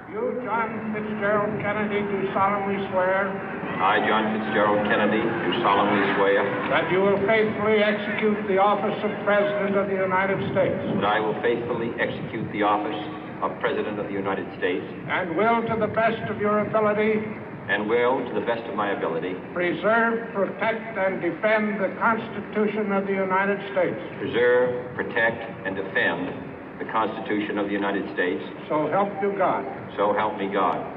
You, John Fitzgerald Kennedy, do solemnly swear. I, John Fitzgerald Kennedy, do solemnly swear. That you will faithfully execute the office of President of the United States. That I will faithfully execute the office of President of the United States. And will, to the best of your ability. And will, to the best of my ability. Preserve, protect, and defend the Constitution of the United States. Preserve, protect, and defend the Constitution of the United States. So help you God. So help me God.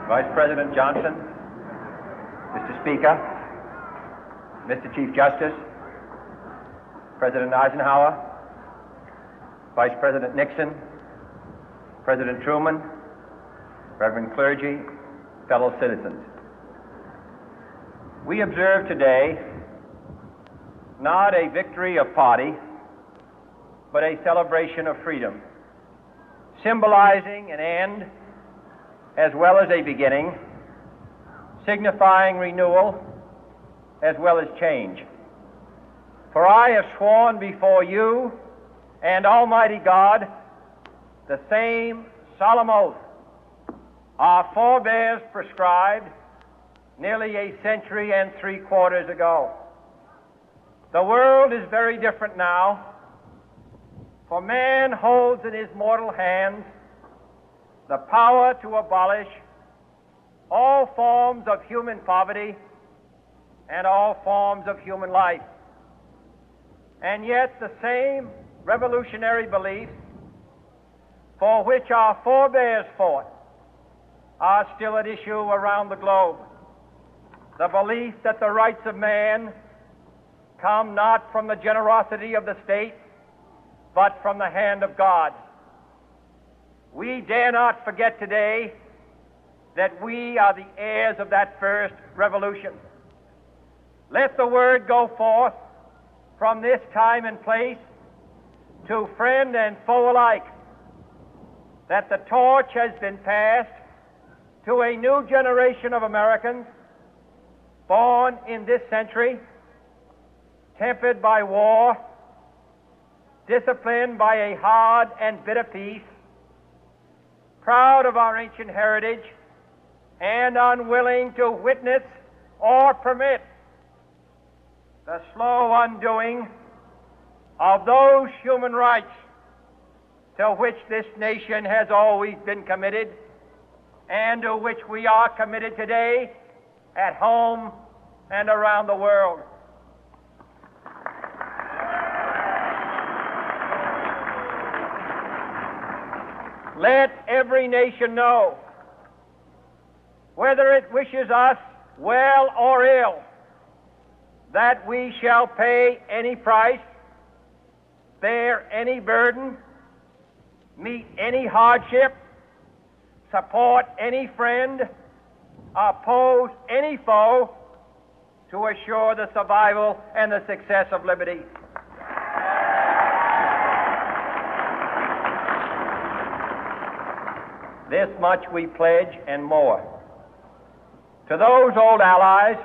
Vice President Johnson, Mr. Speaker, Mr. Chief Justice, President Eisenhower, Vice President Nixon, President Truman, Reverend clergy, fellow citizens. We observe today not a victory of party, but a celebration of freedom, symbolizing an end as well as a beginning, signifying renewal as well as change. For I have sworn before you and Almighty God the same solemn oath our forebears prescribed nearly a century and 3/4 ago. The world is very different now, for man holds in his mortal hands the power to abolish all forms of human poverty and all forms of human life. And yet the same revolutionary beliefs for which our forebears fought are still at issue around the globe. The belief that the rights of man come not from the generosity of the state, but from the hand of God. We dare not forget today that we are the heirs of that first revolution. Let the word go forth from this time and place to friend and foe alike that the torch has been passed to a new generation of Americans born in this century, tempered by war, disciplined by a hard and bitter peace, proud of our ancient heritage, and unwilling to witness or permit the slow undoing of those human rights to which this nation has always been committed and to which we are committed today at home and around the world. Let every nation know, whether it wishes us well or ill, that we shall pay any price, bear any burden, meet any hardship, support any friend, oppose any foe to assure the survival and the success of liberty. This much we pledge and more. To those old allies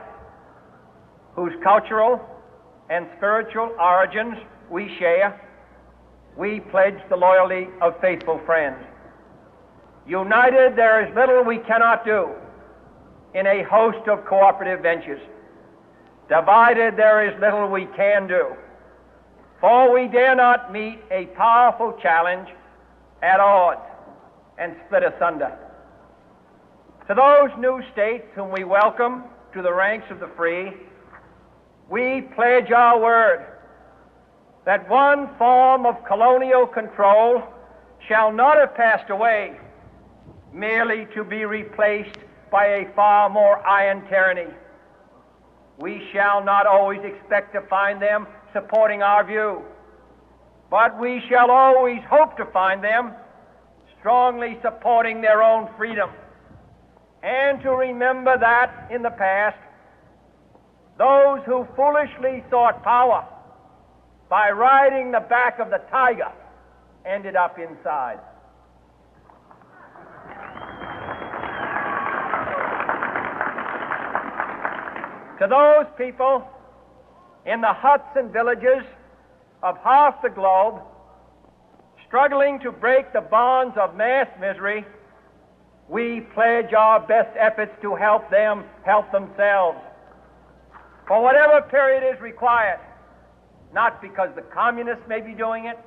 whose cultural and spiritual origins we share, we pledge the loyalty of faithful friends. United, there is little we cannot do in a host of cooperative ventures. Divided, there is little we can do, for we dare not meet a powerful challenge at odds and split asunder. To those new states whom we welcome to the ranks of the free, we pledge our word that one form of colonial control shall not have passed away, merely to be replaced by a far more iron tyranny. We shall not always expect to find them supporting our view, but we shall always hope to find them strongly supporting their own freedom, and to remember that in the past, those who foolishly sought power by riding the back of the tiger ended up inside. To those people in the huts and villages of half the globe struggling to break the bonds of mass misery, we pledge our best efforts to help them help themselves for whatever period is required, not because the communists may be doing it,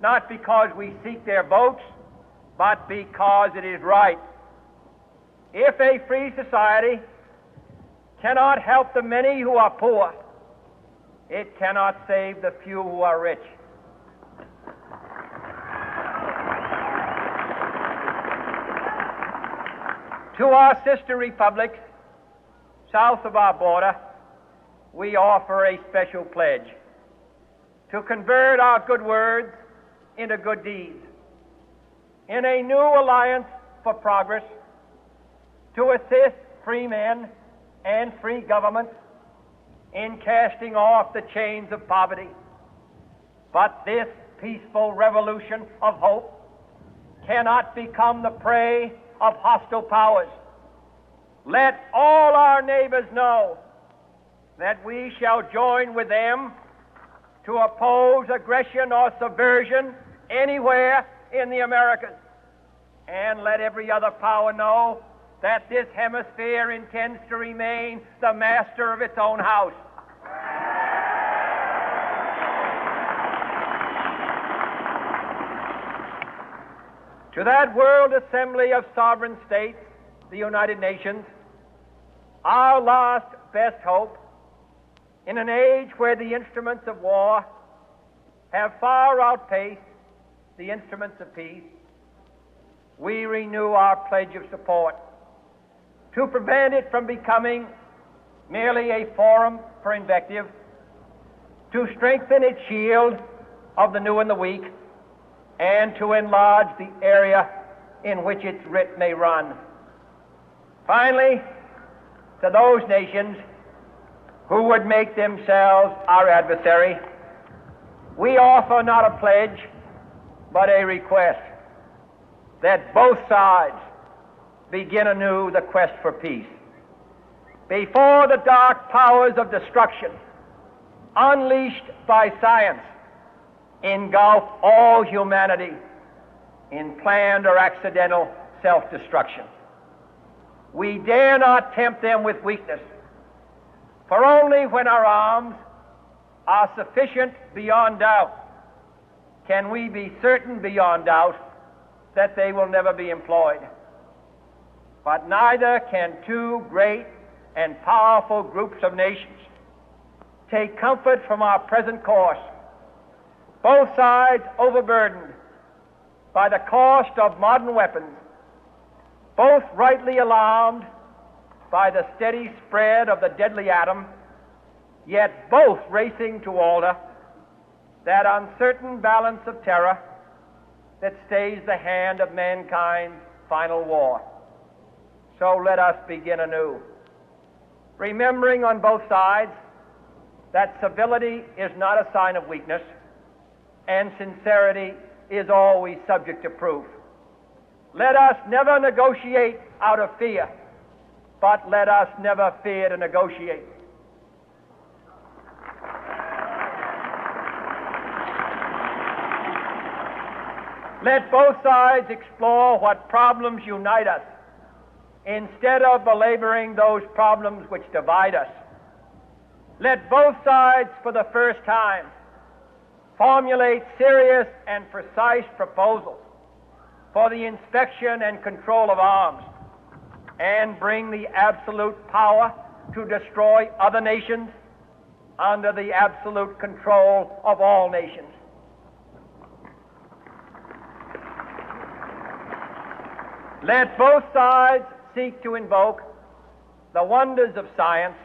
not because we seek their votes, but because it is right. If a free society cannot help the many who are poor, it cannot save the few who are rich. To our sister republics south of our border, we offer a special pledge to convert our good words into good deeds, in a new alliance for progress, to assist free men and free governments in casting off the chains of poverty. But this peaceful revolution of hope cannot become the prey of hostile powers. Let all our neighbors know that we shall join with them to oppose aggression or subversion anywhere in the Americas. And let every other power know that this hemisphere intends to remain the master of its own house. To that World Assembly of Sovereign States, the United Nations, our last best hope, in an age where the instruments of war have far outpaced the instruments of peace, we renew our pledge of support to prevent it from becoming merely a forum for invective, to strengthen its shield of the new and the weak, and to enlarge the area in which its writ may run. Finally, to those nations who would make themselves our adversary, we offer not a pledge, but a request that both sides begin anew the quest for peace. Before the dark powers of destruction, unleashed by science, engulf all humanity in planned or accidental self-destruction, we dare not tempt them with weakness, for only when our arms are sufficient beyond doubt can we be certain beyond doubt that they will never be employed. But neither can two great and powerful groups of nations take comfort from our present course, both sides overburdened by the cost of modern weapons, both rightly alarmed by the steady spread of the deadly atom, yet both racing to alter that uncertain balance of terror that stays the hand of mankind's final war. So let us begin anew, remembering on both sides that civility is not a sign of weakness, and sincerity is always subject to proof. Let us never negotiate out of fear, but let us never fear to negotiate. Let both sides explore what problems unite us, instead of belaboring those problems which divide us. Let both sides, for the first time, formulate serious and precise proposals for the inspection and control of arms, and bring the absolute power to destroy other nations under the absolute control of all nations. Let both sides seek to invoke the wonders of science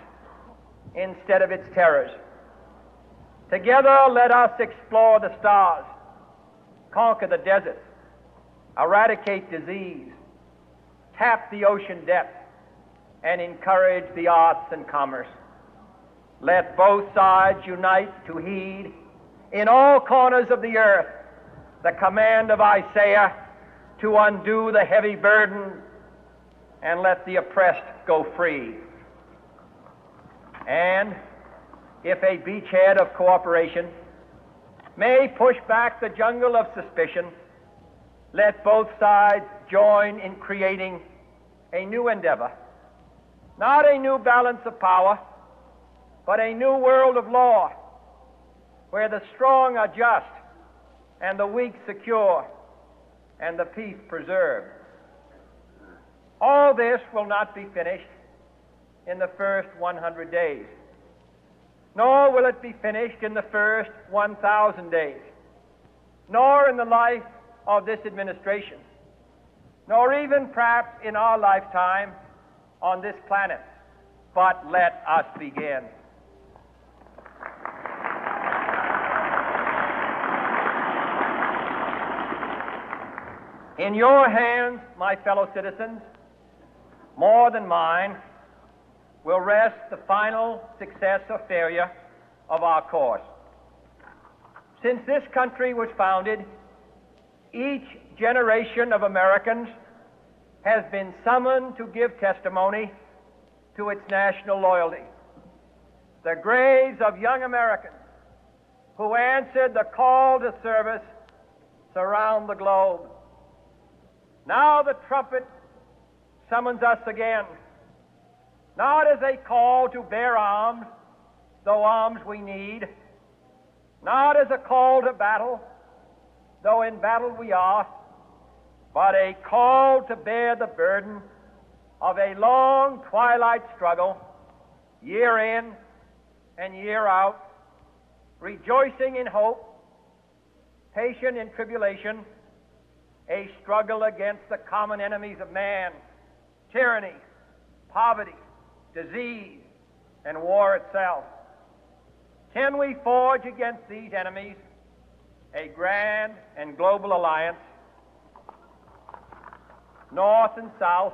instead of its terrors. Together, let us explore the stars, conquer the deserts, eradicate disease, tap the ocean depth, and encourage the arts and commerce. Let both sides unite to heed in all corners of the earth the command of Isaiah to undo the heavy burden and let the oppressed go free. And if a beachhead of cooperation may push back the jungle of suspicion, let both sides join in creating a new endeavor, not a new balance of power, but a new world of law, where the strong are just and the weak secure and the peace preserved. All this will not be finished in the first 100 days, nor will it be finished in the first 1,000 days, nor in the life of this administration, nor even perhaps in our lifetime on this planet. But let us begin. In your hands, my fellow citizens, more than mine, will rest the final success or failure of our course. Since this country was founded, each generation of Americans has been summoned to give testimony to its national loyalty. The graves of young Americans who answered the call to service surround the globe. Now the trumpet summons us again, not as a call to bear arms, though arms we need, not as a call to battle, though in battle we are, but a call to bear the burden of a long twilight struggle, year in and year out, rejoicing in hope, patient in tribulation, a struggle against the common enemies of man, tyranny, poverty, disease, and war itself. Can we forge against these enemies a grand and global alliance, North and South,